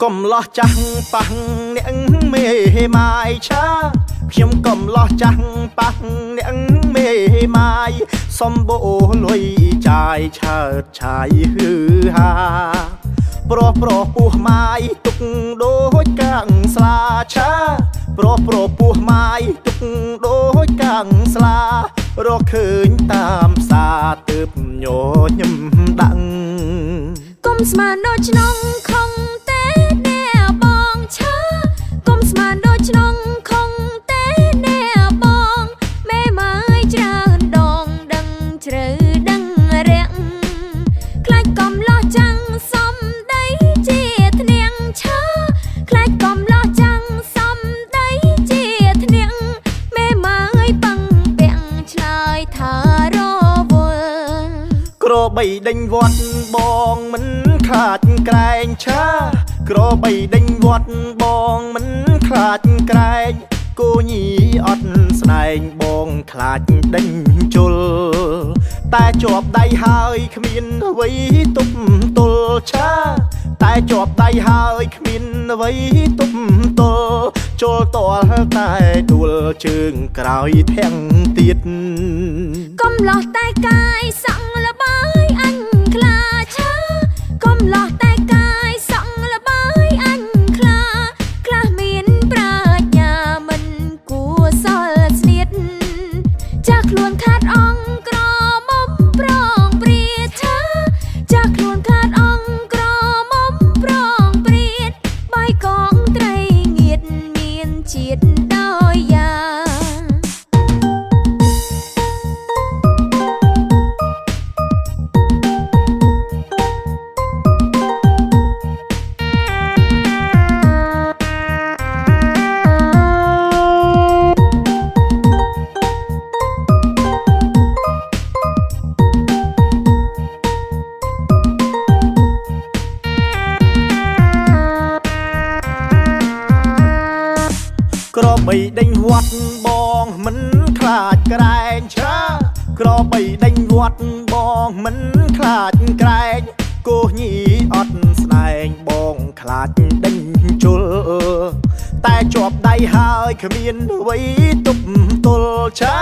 កំឡោះចាស់ប៉ះអ្នកមេម៉ាយឆាខ្ញុំកំឡោះចាស់ប៉ះអ្នកមេម៉ាយសំបូរលុយចាយឆើតឆាយហឺហាប្រុសពោះម៉ាយទុកដូចកាំងស្លាឆាប្រុសពោះម៉ាយទុកដូចកាំងស្លារកឃើញតាមផ្សារទើបញញឹមដាក់គុំស្មានដូចឆ្នាំខំទេអ្នកបងឆាគុំស្មានដូចឆ្នាំខំទេអ្នកបងមេម៉ាយច្រើនដងដឹងជ្រៅដឹងរាក់ខ្លាចកំឡោះចាំងសំដីជាធ្នាងឆាខ្លាចកំឡោះចាំងសំដីជាធ្នាងមេម៉ាយប៉ឹងពាក់ឆ្លើយថារវល់ក្របីដេញវត្តបងមិនខ្លាចក្រែងឆាក្របីដេញវត្តបងមិនខ្លាចក្រែងគូញីអត់ស្នែងបងខ្លាចដេញជុលតែជាប់ដៃហើយគ្មានអ្វីទប់ទល់ឆាតែជាប់ដៃហើយគ្មានអ្វីទប់ទល់ជុលតល់តែដួលជើងក្រោយធាំងទៀតកំឡោះតែកាយសង់លបាយអញខ្លាឆាកំឡោះតែកាយសង់លបាយអញខ្លាខ្លះមានប្រាជ្ញាមិនគួសល់ស្នៀតចាស់ខ្លួនខាត់អង្គក្រមុំប្រងព្រាឆាចាស់ខ្លួនខាត់អង្គក្រមុំប្រងព្រាបាយកងត្រីងៀតមានជាតិដោយយ៉ាក្របីដេញវត្តបងមិនខ្លាចក្រែងឆាក្របីដេញវត្តបងមិនខ្លាចក្រែងគោះញីអត់ស្នែងបងខ្លាចដេញជុលតែជាប់ដៃហើយគ្មានអ្វីទប់ទល់ឆា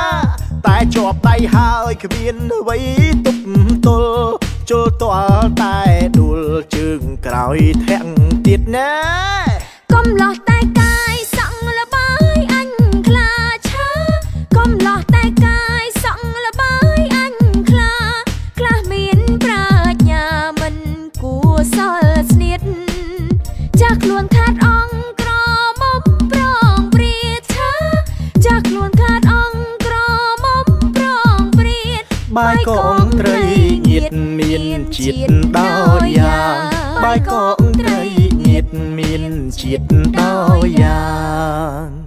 តែជាប់ដៃហើយគ្មានអ្វីទប់ទល់ជុលតល់តែដួលជើងក្រោយធាំងទៀតណាកំឡោះតែកាយសង់លបាយអញខ្លាឆាកំឡោះតែកាយសង់លបាយអញខ្លាខ្លះមានប្រាជ្ញាមិនគួសល់ស្នៀតចាស់ខ្លួនខាត់អង្គក្រមុំប្រងព្រាឆាចាស់ខ្លួនខាត់អង្គក្រមុំប្រងព្រាបាយកងត្រីងៀតមានជាតិដោយយ៉ាងបាយកងត្រីងៀតមានជាតិដោយយ៉ាង